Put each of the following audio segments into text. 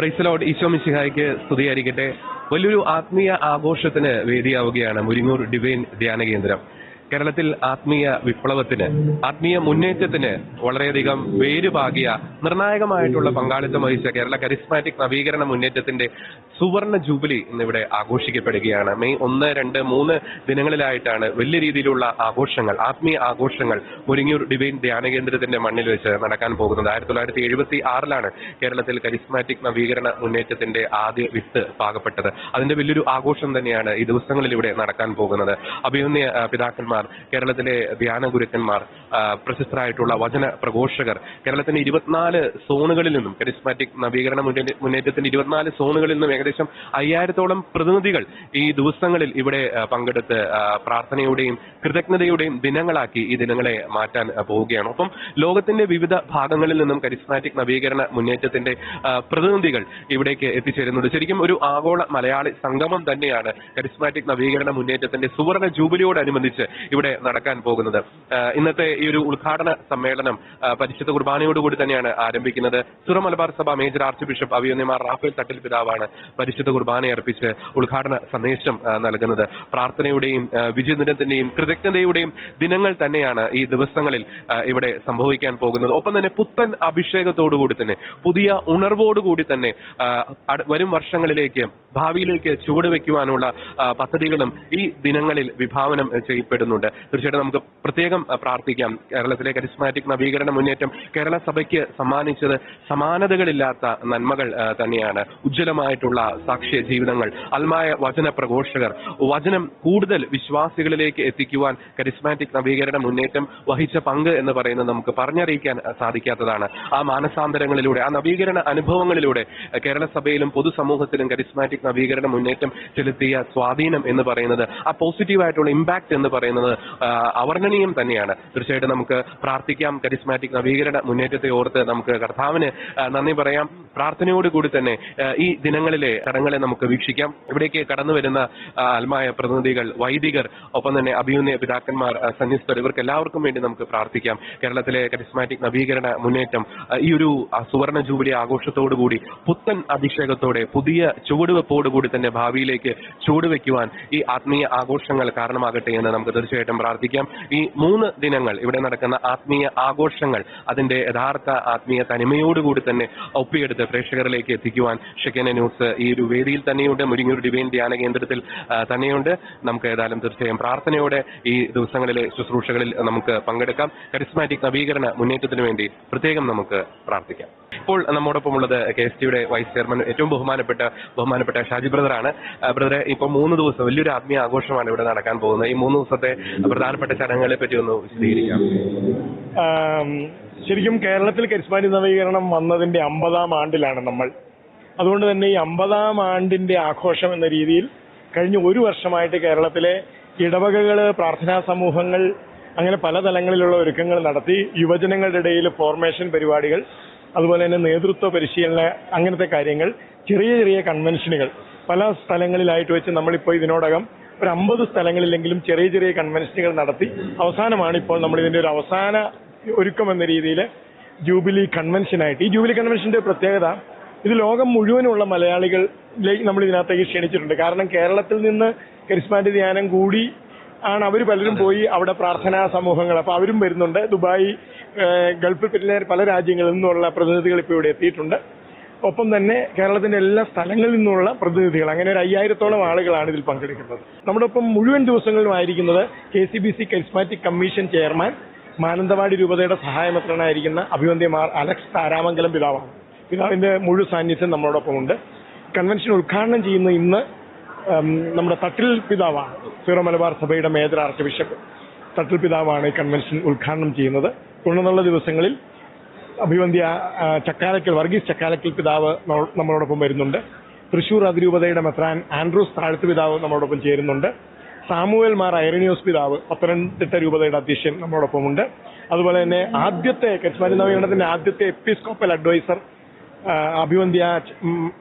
Praise Lord. Isho മിശിഹായ്ക്ക് സ്തുതിയായിരിക്കട്ടെ. വലിയൊരു ആത്മീയ ആഘോഷത്തിന് വേദിയാവുകയാണ് മുരിങ്ങൂർ ഡിവൈൻ ധ്യാന കേന്ദ്രം. കേരളത്തിൽ ആത്മീയ വിപ്ലവത്തിന്, ആത്മീയ മുന്നേറ്റത്തിന് വളരെയധികം വേരുപാകിയ നിർണായകമായിട്ടുള്ള പങ്കാളിത്തം വഹിച്ച കേരള കരിസ്മാറ്റിക് നവീകരണ മുന്നേറ്റത്തിന്റെ സുവർണ ജൂബിലി ഇന്നിവിടെ ആഘോഷിക്കപ്പെടുകയാണ്. മെയ് 1, 2, 3 ദിനങ്ങളിലായിട്ടാണ് വലിയ രീതിയിലുള്ള ആഘോഷങ്ങൾ, ആത്മീയ ആഘോഷങ്ങൾ മുരിങ്ങൂർ ഡിവൈൻ ധ്യാന കേന്ദ്രത്തിന്റെ മണ്ണിൽ വെച്ച് നടക്കാൻ പോകുന്നത്. 1976 കേരളത്തിൽ കരിസ്മാറ്റിക് നവീകരണ മുന്നേറ്റത്തിന്റെ ആദ്യ വിത്ത് പാകപ്പെട്ടത്. അതിന്റെ വലിയൊരു ആഘോഷം തന്നെയാണ് ഈ ദിവസങ്ങളിൽ ഇവിടെ നടക്കാൻ പോകുന്നത്. അഭിമന്യ പിതാക്കന്മാർ, കേരളത്തിലെ ധ്യാന ഗുരുക്കന്മാർ, പ്രശസ്തരായിട്ടുള്ള വചന പ്രഘോഷകർ, കേരളത്തിന്റെ 24 സോണുകളിൽ നിന്നും, കരിസ്മാറ്റിക് നവീകരണ മുന്നേറ്റത്തിന്റെ 24 സോണുകളിൽ നിന്നും ഏകദേശം 5000-ഓളം പ്രതിനിധികൾ ഈ ദിവസങ്ങളിൽ ഇവിടെ പങ്കെടുത്ത് പ്രാർത്ഥനയുടെയും കൃതജ്ഞതയുടെയും ദിനങ്ങളാക്കി ഈ ദിനങ്ങളെ മാറ്റാൻ പോവുകയാണ്. ഒപ്പം ലോകത്തിന്റെ വിവിധ ഭാഗങ്ങളിൽ നിന്നും കരിസ്മാറ്റിക് നവീകരണ മുന്നേറ്റത്തിന്റെ പ്രതിനിധികൾ ഇവിടേക്ക് എത്തിച്ചേരുന്നുണ്ട്. ശരിക്കും ഒരു ആഗോള മലയാളി സംഗമം തന്നെയാണ് കരിസ്മാറ്റിക് നവീകരണ മുന്നേറ്റത്തിന്റെ സുവർണ ജൂബിലിയോടനുബന്ധിച്ച് ഇവിടെ നടക്കാൻ പോകുന്നത്. ഇന്നത്തെ ഈ ഒരു ഉദ്ഘാടന സമ്മേളനം പരിശുദ്ധ കുർബാനയോടുകൂടി തന്നെയാണ് ആരംഭിക്കുന്നത്. സിറോ മലബാർ സഭ major arch bishop അഭിമന്യമാർ Raphael Thattil പിതാവാണ് പരിശുദ്ധ കുർബാനയർപ്പിച്ച് ഉദ്ഘാടന സന്ദേശം നൽകുന്നത്. പ്രാർത്ഥനയുടെയും വിജയദിനത്തിന്റെയും കൃതജ്ഞതയുടെയും ദിനങ്ങൾ തന്നെയാണ് ഈ ദിവസങ്ങളിൽ ഇവിടെ സംഭവിക്കാൻ പോകുന്നത്. ഒപ്പം തന്നെ പുത്തൻ അഭിഷേകത്തോടുകൂടി തന്നെ, പുതിയ ഉണർവോടുകൂടി തന്നെ വരും വർഷങ്ങളിലേക്ക്, ഭാവിയിലേക്ക് ചുവടുവെക്കുവാനുള്ള പദ്ധതികളും ഈ ദിനങ്ങളിൽ വിഭാവനം ചെയ്യപ്പെടുന്നുണ്ട്. തീർച്ചയായിട്ടും നമുക്ക് പ്രത്യേകം പ്രാർത്ഥിക്കാം. കേരളത്തിലെ കരിസ്മാറ്റിക് നവീകരണ മുന്നേറ്റം കേരള സഭയ്ക്ക് സമ്മാനിച്ചത് സമാനതകളില്ലാത്ത നന്മകൾ തന്നെയാണ്. ഉജ്ജ്വലമായിട്ടുള്ള സാക്ഷ്യ ജീവിതങ്ങൾ, അൽമായ വചന പ്രഘോഷകർ, വചനം കൂടുതൽ വിശ്വാസികളിലേക്ക് എത്തിക്കുവാൻ കരിസ്മാറ്റിക് നവീകരണ മുന്നേറ്റം വഹിച്ച പങ്ക് എന്ന് പറയുന്നത് നമുക്ക് പറഞ്ഞറിയിക്കാൻ സാധിക്കാത്തതാണ്. ആ മാനസാന്തരങ്ങളിലൂടെ, ആ നവീകരണ അനുഭവങ്ങളിലൂടെ കേരള സഭയിലും പൊതുസമൂഹത്തിലും കരിസ്മാറ്റിക് നവീകരണ മുന്നേറ്റം ചെലുത്തിയ സ്വാധീനം എന്ന് പറയുന്നത്, ആ പോസിറ്റീവായിട്ടുള്ള ഇമ്പാക്ട് എന്ന് പറയുന്നത് അവർണ്ണനീയം തന്നെയാണ്. തീർച്ചയായിട്ടും നമുക്ക് പ്രാർത്ഥിക്കാം. കരിസ്മാറ്റിക് നവീകരണ മുന്നേറ്റത്തെ ഓർത്ത് നമുക്ക് കർത്താവിന് നന്ദി പറയാം. പ്രാർത്ഥനയോടുകൂടി തന്നെ ഈ ദിനങ്ങളിലെ ചടങ്ങുകളെ നമുക്ക് വീക്ഷിക്കാം. ഇവിടേക്ക് കടന്നു വരുന്ന ആത്മായ പ്രതിനിധികൾ, വൈദികർ, ഒപ്പം തന്നെ അഭിമന്യ പിതാക്കന്മാർ, സന്യസ്തർ, ഇവർക്ക് എല്ലാവർക്കും വേണ്ടി നമുക്ക് പ്രാർത്ഥിക്കാം. കേരളത്തിലെ കരിസ്മാറ്റിക് നവീകരണ മുന്നേറ്റം ഈ ഒരു സുവർണ ജൂബിലി ആഘോഷത്തോടുകൂടി, പുത്തൻ അഭിഷേകത്തോടെ, പുതിയ ചുവടുവെപ്പോടുകൂടി തന്നെ ഭാവിയിലേക്ക് ചുവടുവെക്കുവാൻ ഈ ആത്മീയ ആഘോഷങ്ങൾ കാരണമാകട്ടെ എന്ന് നമുക്ക് തീർച്ചയായിട്ടും പ്രാർത്ഥിക്കാം. ഈ 3 ദിനങ്ങൾ ഇവിടെ നടക്കുന്ന ആത്മീയ ആഘോഷങ്ങൾ അതിന്റെ യഥാർത്ഥ ആത്മീയ തനിമയോടുകൂടി തന്നെ ഒപ്പിയെടുത്ത് പ്രേക്ഷകരിലേക്ക് എത്തിക്കുവാൻ ഷെക്കേന ന്യൂസ് ഈ ഒരു വേദിയിൽ തന്നെയുണ്ട്, മുരിങ്ങൂർ ഡിവൈൻ ധ്യാന കേന്ദ്രത്തിൽ തന്നെയുണ്ട്. നമുക്ക് ഏതായാലും തീർച്ചയായും പ്രാർത്ഥനയോടെ ഈ ദിവസങ്ങളിലെ ശുശ്രൂഷകളിൽ നമുക്ക് പങ്കെടുക്കാം. കരിസ്മാറ്റിക് നവീകരണ മുന്നേറ്റത്തിന് വേണ്ടി പ്രത്യേകം നമുക്ക് പ്രാർത്ഥിക്കാം. ഇപ്പോൾ നമ്മോടൊപ്പം ഉള്ളത് KSTയുടെ വൈസ് ചെയർമാൻ, ഏറ്റവും ബഹുമാനപ്പെട്ട ഷാജി ബ്രദറാണ്. ബ്രദറെ, ഇപ്പോൾ 3 ദിവസം വലിയൊരു ആത്മീയ ആഘോഷമാണ് ഇവിടെ നടക്കാൻ പോകുന്നത്. ഈ 3 ദിവസത്തെ പ്രധാനപ്പെട്ട ചടങ്ങുകളെ പറ്റി ഒന്ന് വിശദീകരിക്കാം. ശരിക്കും കേരളത്തിൽ കരിസ്മാറ്റിക് നവീകരണം വന്നതിന്റെ 50-ാം ആണ്ടിലാണ് നമ്മൾ. അതുകൊണ്ട് തന്നെ ഈ 50-ാം ആണ്ടിന്റെ ആഘോഷം എന്ന രീതിയിൽ കഴിഞ്ഞ 1 വർഷമായിട്ട് കേരളത്തിലെ ഇടവകകള്, പ്രാർത്ഥനാ സമൂഹങ്ങൾ, അങ്ങനെ പല തലങ്ങളിലുള്ള ഒരുക്കങ്ങൾ നടത്തി. യുവജനങ്ങളുടെ ഇടയിൽ ഫോർമേഷൻ പരിപാടികൾ, അതുപോലെ തന്നെ നേതൃത്വ പരിശീലന, അങ്ങനത്തെ കാര്യങ്ങൾ, ചെറിയ ചെറിയ കൺവെൻഷനുകൾ പല സ്ഥലങ്ങളിലായിട്ട് വെച്ച് നമ്മളിപ്പോൾ ഇതിനോടകം ഒരു 50 സ്ഥലങ്ങളിലെങ്കിലും ചെറിയ ചെറിയ കൺവെൻഷനുകൾ നടത്തി അവസാനമാണ് ഇപ്പോൾ നമ്മൾ ഇതിന്റെ ഒരു അവസാന ഒരുക്കം എന്ന രീതിയിൽ ജൂബിലി കൺവെൻഷനായിട്ട്. ഈ ജൂബിലി കൺവെൻഷന്റെ പ്രത്യേകത, ഇത് ലോകം മുഴുവനുള്ള മലയാളികളിലേക്ക് നമ്മൾ ഇതിനകത്തേക്ക് ക്ഷണിച്ചിട്ടുണ്ട്. കാരണം കേരളത്തിൽ നിന്ന് കരിസ്മാറ്റിക് ധ്യാനം കൂടി ആണ് അവർ പലരും പോയി അവിടെ പ്രാർത്ഥനാ സമൂഹങ്ങൾ, അപ്പോൾ അവരും വരുന്നുണ്ട്. ദുബായ്, ഗൾഫിൽ പല രാജ്യങ്ങളിൽ നിന്നുള്ള പ്രതിനിധികൾ ഇപ്പോൾ ഇവിടെ എത്തിയിട്ടുണ്ട്. ഒപ്പം തന്നെ കേരളത്തിന്റെ എല്ലാ സ്ഥലങ്ങളിൽ നിന്നുള്ള പ്രതിനിധികൾ, അങ്ങനെ ഒരു 5000-ഓളം ആളുകളാണ് ഇതിൽ പങ്കെടുക്കുന്നത്. നമ്മുടെ ഒപ്പം മുഴുവൻ ദിവസങ്ങളിലും ആയിരിക്കുന്നത് KCBC charismatic commission chairman, Mananthavady രൂപതയുടെ സഹായമെത്രനായിരിക്കുന്ന അഭിവന്യമാർ അലക്സ് താരാമംഗലം പിതാവാണ്. പിതാവിന്റെ മുഴുവൻ സാന്നിധ്യം നമ്മളോടൊപ്പം ഉണ്ട്. കൺവെൻഷൻ ഉദ്ഘാടനം ചെയ്യുന്ന ഇന്ന് നമ്മുടെ തട്ടിൽ പിതാവാണ്. സിറോ മലബാർ സഭയുടെ മേജർ ആർച്ച് ബിഷപ്പ് തട്ടിൽ പിതാവാണ് ഈ കൺവെൻഷൻ ഉദ്ഘാടനം ചെയ്യുന്നത്. തുടർന്നുള്ള ദിവസങ്ങളിൽ അഭിവന്ധ്യ ചക്കാലക്കൽ, വർഗീസ് ചക്കാലക്കൽ പിതാവ് നമ്മളോടൊപ്പം വരുന്നുണ്ട്. തൃശൂർ അതിരൂപതയുടെ മെത്രാൻ ആൻഡ്രൂസ് താഴത്ത് പിതാവ് നമ്മളോടൊപ്പം ചേരുന്നുണ്ട്. സാമുവേൽ മാർ ഐറനിയോസ് പിതാവ്, പത്തനംതിട്ട രൂപതയുടെ അധ്യക്ഷൻ, നമ്മളോടൊപ്പമുണ്ട്. അതുപോലെ തന്നെ ആദ്യത്തെ കരിസ്മാറ്റിക് നവീകരണത്തിന്റെ ആദ്യത്തെ എപ്പിസ്കോപ്പൽ അഡ്വൈസർ അഭിവന്ധ്യ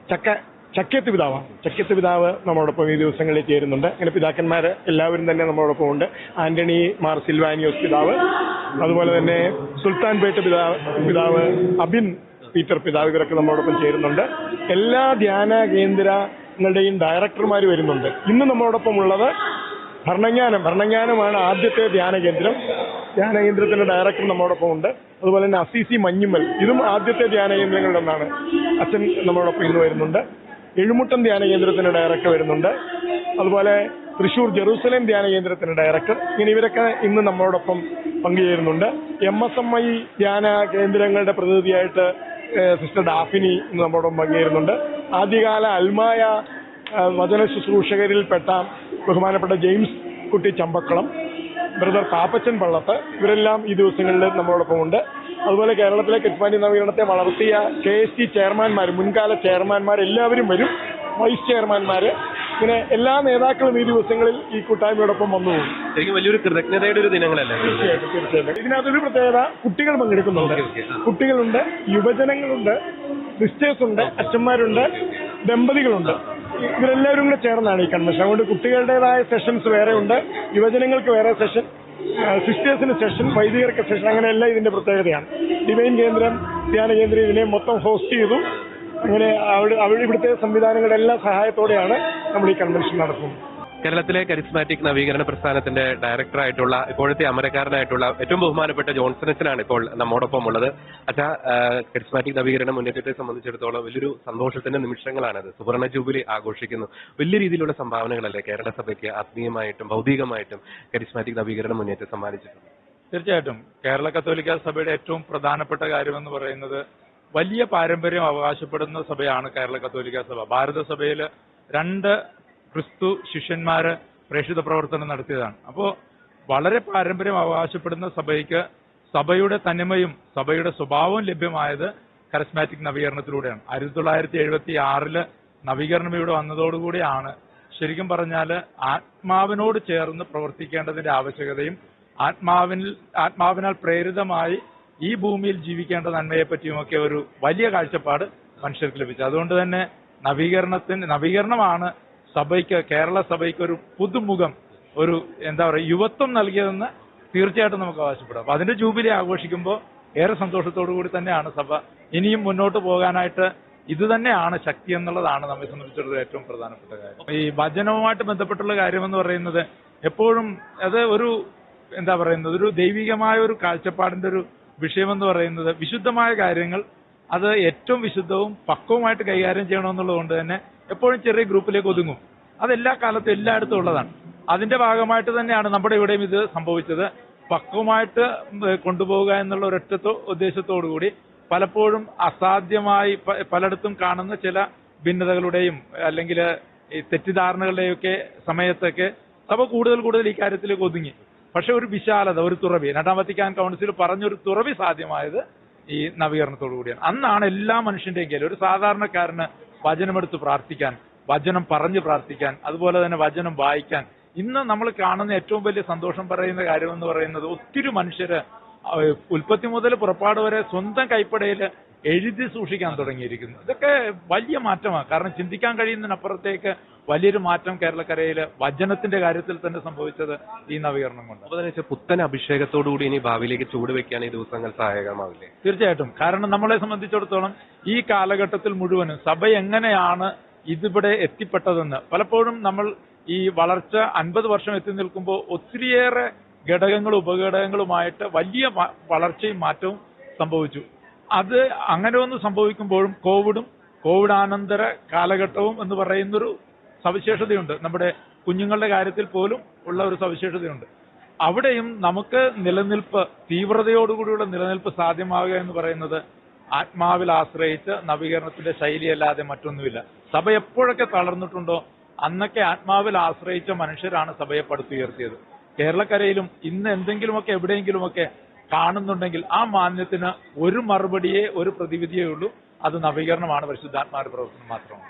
ചക്കയത്ത് പിതാവാണ്. ചക്കയത്ത് പിതാവ് നമ്മളോടൊപ്പം ഈ ദിവസങ്ങളിൽ ചേരുന്നുണ്ട്. അങ്ങനെ പിതാക്കന്മാർ എല്ലാവരും തന്നെ നമ്മളോടൊപ്പം ഉണ്ട്. ആന്റണി മാർ സിൽവാനിയോസ് പിതാവ്, അതുപോലെ തന്നെ സുൽത്താൻ പേട്ട് പിതാവ് അബിൻ പീറ്റർ പിതാവ് ഇവരൊക്കെ നമ്മളോടൊപ്പം ചേരുന്നുണ്ട്. എല്ലാ ധ്യാന കേന്ദ്രങ്ങളുടെയും ഡയറക്ടർമാർ വരുന്നുണ്ട്. ഇന്ന് നമ്മളോടൊപ്പം ഉള്ളത് ഭരണങ്ങാനമാണ് ആദ്യത്തെ ധ്യാന കേന്ദ്രം. ധ്യാന കേന്ദ്രത്തിന്റെ ഡയറക്ടർ നമ്മളോടൊപ്പം ഉണ്ട്. അതുപോലെ തന്നെ അസീസി മഞ്ഞുമ്മൽ, ഇതും ആദ്യത്തെ ധ്യാന കേന്ദ്രങ്ങളിൽ ഒന്നാണ്. അച്ഛൻ നമ്മളോടൊപ്പം ഇന്ന് വരുന്നുണ്ട്. എഴുമുട്ടം ധ്യാന കേന്ദ്രത്തിന്റെ ഡയറക്ടർ വരുന്നുണ്ട്. അതുപോലെ തൃശൂർ ജെറൂസലേം ധ്യാന കേന്ദ്രത്തിന്റെ ഡയറക്ടർ, ഇങ്ങനെ ഇവരൊക്കെ ഇന്ന് നമ്മളോടൊപ്പം പങ്കുചേരുന്നുണ്ട്. MSMI ധ്യാന കേന്ദ്രങ്ങളുടെ പ്രതിനിധിയായിട്ട് സിസ്റ്റർ ഡാഫിനി ഇന്ന് നമ്മളോടൊപ്പം പങ്കുചേരുന്നുണ്ട്. ആദ്യകാല അൽമായ വചന ശുശ്രൂഷകരിൽപ്പെട്ട ബഹുമാനപ്പെട്ട ജെയിംസ് കുട്ടി ചമ്പക്കുളം, ബ്രദർ പാപ്പച്ചൻ പള്ളത്ത്, ഇവരെല്ലാം ഈ ദിവസങ്ങളിൽ നമ്മളോടൊപ്പം ഉണ്ട്. അതുപോലെ കേരളത്തിലെ കെറ്റ്മാനി നവീകരണത്തെ വളർത്തിയ KST ചെയർമാൻമാർ, മുൻകാല ചെയർമാൻമാർ എല്ലാവരും വരും, വൈസ് ചെയർമാൻമാർ, ഇങ്ങനെ എല്ലാ നേതാക്കളും ഈ ദിവസങ്ങളിൽ ഈ കൂട്ടായ്മയോടൊപ്പം വന്നു പോകും. ശരിക്കും വലിയൊരു കൃതജ്ഞതയുടെ ഒരു ദിനങ്ങളല്ലേ? തീർച്ചയായിട്ടും. ഇതിനകത്തൊരു പ്രത്യേകത, കുട്ടികൾ പങ്കെടുക്കുന്നുണ്ട്. കുട്ടികളുണ്ട്, യുവജനങ്ങളുണ്ട്, സിസ്റ്റേഴ്സ് ഉണ്ട്, അച്ഛന്മാരുണ്ട്, ദമ്പതികളുണ്ട്. ഇവരെല്ലാവരും കൂടെ ചേർന്നാണ് ഈ കൺവെൻഷൻ. അതുകൊണ്ട് കുട്ടികളുടേതായ സെഷൻസ് വേറെ ഉണ്ട്, യുവജനങ്ങൾക്ക് വേറെ സെഷൻ, സിസ്റ്റേഴ്സിന് സെഷൻ, വൈദികർക്ക് സെഷൻ, അങ്ങനെയെല്ലാം ഇതിന്റെ പ്രത്യേകതയാണ്. ഡിവൈൻ കേന്ദ്രം, ധ്യാന കേന്ദ്രം ഇതിനെ മൊത്തം ഹോസ്റ്റ് ചെയ്തു. അങ്ങനെ ഇവിടുത്തെ സംവിധാനങ്ങളുടെ എല്ലാ സഹായത്തോടെയാണ് നമ്മൾ ഈ കൺവെൻഷൻ നടത്തുന്നത്. കേരളത്തിലെ കരിസ്മാറ്റിക് നവീകരണ പ്രസ്ഥാനത്തിന്റെ ഡയറക്ടറായിട്ടുള്ള, ഇപ്പോഴത്തെ അമരക്കാരനായിട്ടുള്ള ഏറ്റവും ബഹുമാനപ്പെട്ട ജോൺസണച്ചനാണ് ഇപ്പോൾ നമ്മോടൊപ്പം ഉള്ളത്. അച്ഛാ, കരിസ്മാറ്റിക് നവീകരണ മുന്നേറ്റത്തെ സംബന്ധിച്ചിടത്തോളം വലിയൊരു സന്തോഷത്തിന്റെ നിമിഷങ്ങളാണത്. സുവർണ ജൂബിലി ആഘോഷിക്കുന്നു. വലിയ രീതിയിലുള്ള സംഭാവനകളല്ലേ കേരള സഭയ്ക്ക് ആത്മീയമായിട്ടും ഭൗതികമായിട്ടും കരിസ്മാറ്റിക് നവീകരണ മുന്നേറ്റം സമ്മാനിച്ചിട്ടുണ്ട്? തീർച്ചയായിട്ടും. കേരള കത്തോലിക്ക സഭയുടെ ഏറ്റവും പ്രധാനപ്പെട്ട കാര്യമെന്ന് പറയുന്നത് വലിയ പാരമ്പര്യം അവകാശപ്പെടുന്ന സഭയാണ് കേരള കത്തോലിക്ക സഭ. ഭാരത സഭയിൽ 2 ക്രിസ്തു ശിഷ്യന്മാര് പ്രേക്ഷിത പ്രവർത്തനം നടത്തിയതാണ്. അപ്പോൾ വളരെ പാരമ്പര്യം അവകാശപ്പെടുന്ന സഭയ്ക്ക് സഭയുടെ തനിമയും സഭയുടെ സ്വഭാവവും ലഭ്യമായത് കരസ്മാറ്റിക് നവീകരണത്തിലൂടെയാണ്. 1976 നവീകരണം ഇവിടെ വന്നതോടുകൂടിയാണ് ശരിക്കും പറഞ്ഞാൽ ആത്മാവിനോട് ചേർന്ന് പ്രവർത്തിക്കേണ്ടതിന്റെ ആവശ്യകതയും ആത്മാവിനാൽ പ്രേരിതമായി ഈ ഭൂമിയിൽ ജീവിക്കേണ്ട നന്മയെ പറ്റിയുമൊക്കെ ഒരു വലിയ കാഴ്ചപ്പാട് മനുഷ്യർക്ക് ലഭിച്ചു. അതുകൊണ്ട് തന്നെ നവീകരണമാണ് സഭയ്ക്ക്, കേരള സഭയ്ക്ക് ഒരു പുതുമുഖം, ഒരു യുവത്വം നൽകിയതെന്ന് തീർച്ചയായിട്ടും നമുക്ക് അവകാശപ്പെടാം. അപ്പൊ അതിന്റെ ജൂബിലി ആഘോഷിക്കുമ്പോൾ ഏറെ സന്തോഷത്തോടു കൂടി തന്നെയാണ് സഭ ഇനിയും മുന്നോട്ട് പോകാനായിട്ട്. ഇത് തന്നെയാണ് ശക്തി എന്നുള്ളതാണ് നമ്മെ സംബന്ധിച്ചിടത്തോളം ഏറ്റവും പ്രധാനപ്പെട്ട കാര്യം. ഈ വചനവുമായിട്ട് ബന്ധപ്പെട്ടുള്ള കാര്യമെന്ന് പറയുന്നത് എപ്പോഴും അത് ഒരു ദൈവികമായ ഒരു കാഴ്ചപ്പാടിന്റെ ഒരു വിഷയമെന്ന് പറയുന്നത്, വിശുദ്ധമായ കാര്യങ്ങൾ അത് ഏറ്റവും വിശുദ്ധവും പക്വമായിട്ട് കൈകാര്യം ചെയ്യണമെന്നുള്ളത് കൊണ്ട് തന്നെ എപ്പോഴും ചെറിയ ഗ്രൂപ്പിലേക്ക് ഒതുങ്ങും. അതെല്ലാ കാലത്തും എല്ലായിടത്തും ഉള്ളതാണ്. അതിന്റെ ഭാഗമായിട്ട് തന്നെയാണ് നമ്മുടെ ഇവിടെയും ഇത് സംഭവിച്ചത്. പക്വമായിട്ട് കൊണ്ടുപോവുക എന്നുള്ള ഒരൊറ്റ ഉദ്ദേശത്തോടുകൂടി പലപ്പോഴും അസാധ്യമായി പലയിടത്തും കാണുന്ന ചില ഭിന്നതകളുടെയും അല്ലെങ്കിൽ തെറ്റിദ്ധാരണകളുടെയും ഒക്കെ സമയത്തൊക്കെ സഭ കൂടുതൽ ഈ കാര്യത്തിലേക്ക് ഒതുങ്ങി. പക്ഷെ ഒരു വിശാലത, ഒരു തുറവി, 2ാം വത്തിക്കാൻ കൗൺസിൽ പറഞ്ഞൊരു തുറവി സാധ്യമായത് ഈ നവീകരണത്തോടു കൂടിയാണ്. അന്നാണ് എല്ലാ മനുഷ്യന്റെയും കയ്യിൽ ഒരു സാധാരണക്കാരന് വചനമെടുത്ത് പ്രാർത്ഥിക്കാൻ, വചനം പറഞ്ഞ് പ്രാർത്ഥിക്കാൻ, അതുപോലെ തന്നെ വചനം വായിക്കാൻ. ഇന്ന് നമ്മൾ കാണുന്ന ഏറ്റവും വലിയ സന്തോഷം പറയുന്ന കാര്യമെന്ന് പറയുന്നത് ഒത്തിരി മനുഷ്യര് ഉൽപ്പത്തി മുതൽ പുറപ്പാട് വരെ സ്വന്തം കൈപ്പടയിൽ എഴുതി സൂക്ഷിക്കാൻ തുടങ്ങിയിരിക്കുന്നു. ഇതൊക്കെ വലിയ മാറ്റമാണ്. കാരണം ചിന്തിക്കാൻ കഴിയുന്നതിനപ്പുറത്തേക്ക് വലിയൊരു മാറ്റം കേരളക്കരയിൽ വചനത്തിന്റെ കാര്യത്തിൽ തന്നെ സംഭവിച്ചത് ഈ നവീകരണം കൊണ്ട്. അപ്പോൾ പുത്തൻ അഭിഷേകത്തോടുകൂടി ഇനി ഭാവിയിലേക്ക് ചൂടുവെക്കാൻ ഈ ദിവസങ്ങൾ സഹായകമാവില്ലേ? തീർച്ചയായിട്ടും. കാരണം നമ്മളെ സംബന്ധിച്ചിടത്തോളം ഈ കാലഘട്ടത്തിൽ മുഴുവനും സഭ എങ്ങനെയാണ് ഇതിവിടെ എത്തിപ്പെട്ടതെന്ന് പലപ്പോഴും നമ്മൾ ഈ വളർച്ച 50 വർഷം എത്തി നിൽക്കുമ്പോൾ ഒത്തിരിയേറെ ഘടകങ്ങളും ഉപഘടകങ്ങളുമായിട്ട് വലിയ വളർച്ചയും മാറ്റവും സംഭവിച്ചു. അത് അങ്ങനെ ഒന്ന് സംഭവിക്കുമ്പോഴും കോവിഡാനന്തര കാലഘട്ടവും എന്ന് പറയുന്നൊരു സവിശേഷതയുണ്ട്. നമ്മുടെ കുഞ്ഞുങ്ങളുടെ കാര്യത്തിൽ പോലും ഉള്ള ഒരു സവിശേഷതയുണ്ട്. അവിടെയും നമുക്ക് നിലനിൽപ്പ്, തീവ്രതയോടുകൂടിയുള്ള നിലനിൽപ്പ് സാധ്യമാവുക എന്ന് പറയുന്നത് ആത്മാവിൽ ആശ്രയിച്ച് നവീകരണത്തിന്റെ ശൈലിയല്ലാതെ മറ്റൊന്നുമില്ല. സഭ എപ്പോഴൊക്കെ തളർന്നിട്ടുണ്ടോ അന്നൊക്കെ ആത്മാവിൽ ആശ്രയിച്ച മനുഷ്യരാണ് സഭയെ പടുത്തുയർത്തിയത്. കേരളക്കരയിലും ഇന്ന് എന്തെങ്കിലുമൊക്കെ എവിടെയെങ്കിലുമൊക്കെ കാണുന്നുണ്ടെങ്കിൽ ആ മാന്യത്തിന് ഒരു മറുപടിയേ, ഒരു പ്രതിവിധിയേ ഉള്ളൂ. അത് നവീകരണമാണ്, പരിശുദ്ധാത്മാവിന്റെ പ്രവർത്തനം മാത്രമാണ്.